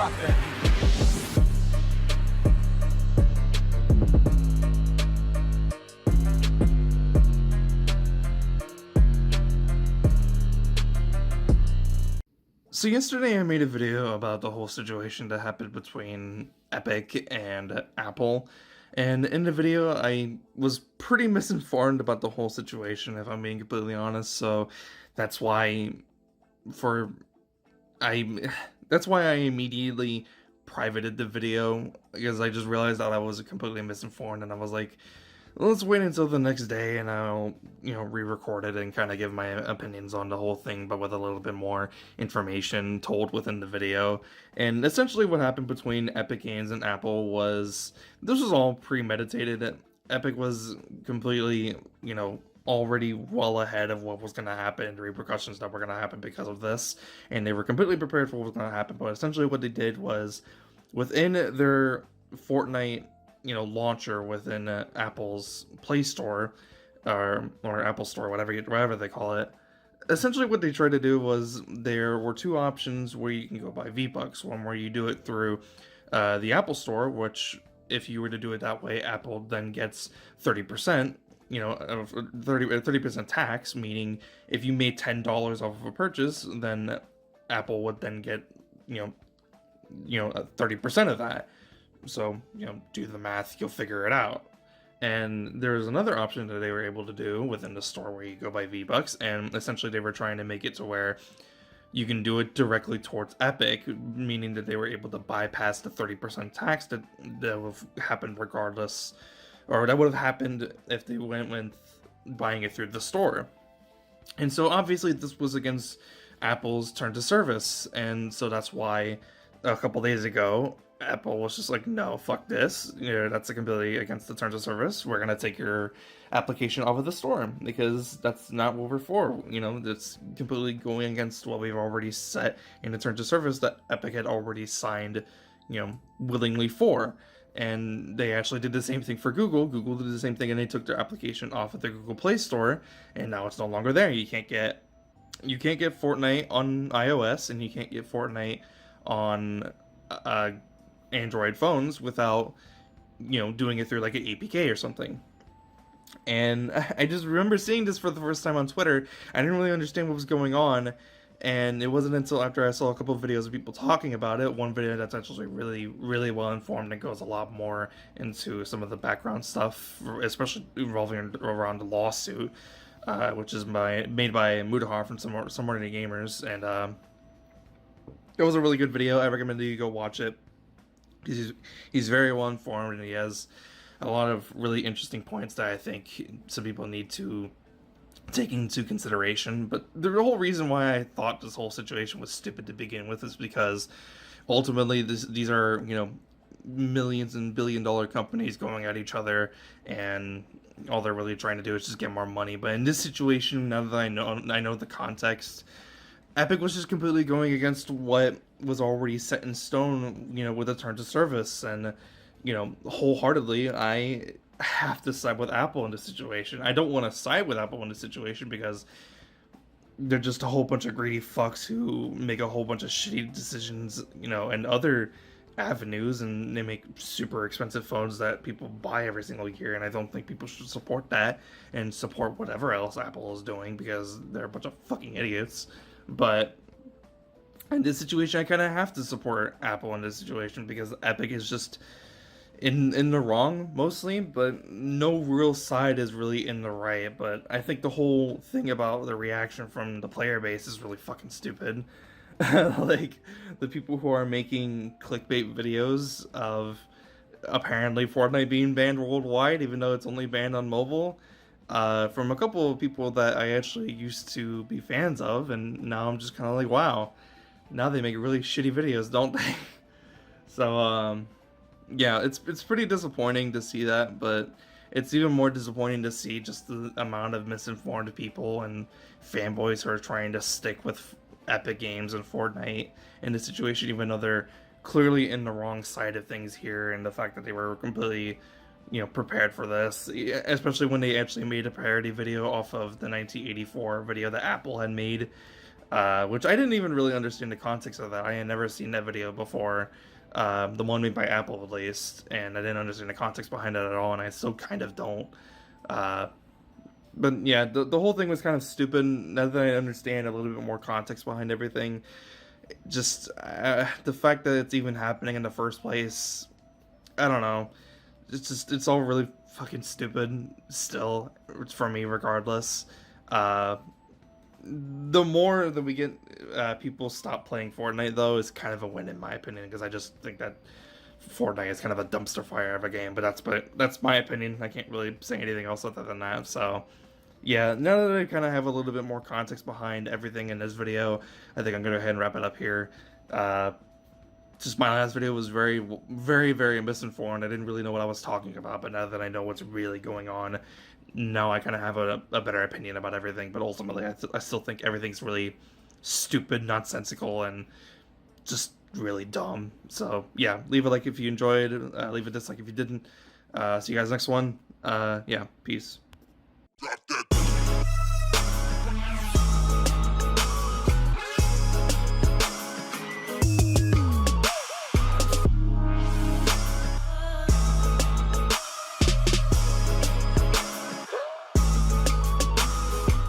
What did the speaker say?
rock that. So yesterday I made a video about the whole situation that happened between Epic and Apple. And in the video I was pretty misinformed about the whole situation, if I'm being completely honest. So that's why for I that's why I immediately privated the video, because I just realized that I was completely misinformed, and I was like, let's wait until the next day and I'll, re-record it and kind of give my opinions on the whole thing, but with a little bit more information told within the video. And essentially what happened between Epic Games and Apple was, this was all premeditated. Epic was completely, already well ahead of what was going to happen, the repercussions that were going to happen because of this, and they were completely prepared for what was going to happen. But essentially what they did was, within their Fortnite launcher within Apple's Play Store, or Apple Store, whatever they call it. Essentially, what they tried to do was, there were two options where you can go buy V-Bucks. One where you do it through the Apple Store, which, if you were to do it that way, Apple then gets 30%. 30% tax, meaning if you made $10 off of a purchase, then Apple would then get 30% of that. So, do the math, you'll figure it out. And there's another option that they were able to do within the store where you go buy V-Bucks, and essentially they were trying to make it to where you can do it directly towards Epic, meaning that they were able to bypass the 30% tax that would have happened regardless, or that would have happened if they went with buying it through the store. And so obviously this was against Apple's terms of service, and so that's why a couple days ago Apple was just like, no, fuck this. That's completely against the terms of service. We're gonna take your application off of the store because that's not what we're for. That's completely going against what we've already set in the terms of service that Epic had already signed, willingly for. And they actually did the same thing for Google. Google did the same thing, and they took their application off of the Google Play Store, and now it's no longer there. You can't get Fortnite on iOS, and you can't get Fortnite on Android phones without doing it through like an APK or something. And I just remember seeing this for the first time on Twitter. I didn't really understand what was going on, and it wasn't until after I saw a couple of videos of people talking about it, one video that's actually really, really well informed and goes a lot more into some of the background stuff, especially revolving around the lawsuit, which is made by Mudahar from Somewhere Into Gamers, and it was a really good video. I recommend that you go watch it. He's very well informed, and he has a lot of really interesting points that I think some people need to take into consideration. But the whole reason why I thought this whole situation was stupid to begin with is because ultimately these are millions and billion-dollar companies going at each other, and all they're really trying to do is just get more money. But in this situation, now that I know the context, Epic was just completely going against what was already set in stone, with the terms of service. And, wholeheartedly, I have to side with Apple in this situation. I don't want to side with Apple in this situation because they're just a whole bunch of greedy fucks who make a whole bunch of shitty decisions, and other avenues, and they make super expensive phones that people buy every single year. And I don't think people should support that and support whatever else Apple is doing, because they're a bunch of fucking idiots. But in this situation, I kind of have to support Apple in this situation, because Epic is just in the wrong mostly, but no real side is really in the right. But I think the whole thing about the reaction from the player base is really fucking stupid. Like, the people who are making clickbait videos of apparently Fortnite being banned worldwide, even though it's only banned on mobile, from a couple of people that I actually used to be fans of, and now I'm just kind of like, wow, now they make really shitty videos, don't they? So, yeah, it's pretty disappointing to see that, but it's even more disappointing to see just the amount of misinformed people and fanboys who are trying to stick with Epic Games and Fortnite in this situation, even though they're clearly in the wrong side of things here, and the fact that they were completely prepared for this, especially when they actually made a parody video off of the 1984 video that Apple had made which I didn't even really understand the context of that. I had never seen that video before, the one made by Apple at least, and I didn't understand the context behind it at all, and I still kind of don't. Uh, but yeah, the whole thing was kind of stupid. Now that I understand a little bit more context behind everything, just the fact that it's even happening in the first place, I don't know. It's all really fucking stupid still for me, regardless. Uh, the more that we get people stop playing Fortnite, though, is kind of a win in my opinion, because I just think that Fortnite is kind of a dumpster fire of a game. But that's my opinion. I can't really say anything else other than that. So yeah, now that I kind of have a little bit more context behind everything in this video, I think I'm gonna go ahead and wrap it up here. Uh, just my last video was very, very, very misinformed. I didn't really know what I was talking about, but now that I know what's really going on, now I kind of have a better opinion about everything. But ultimately, I still think everything's really stupid, nonsensical, and just really dumb. So yeah, leave a like if you enjoyed, leave a dislike if you didn't. See you guys next one. Yeah, peace.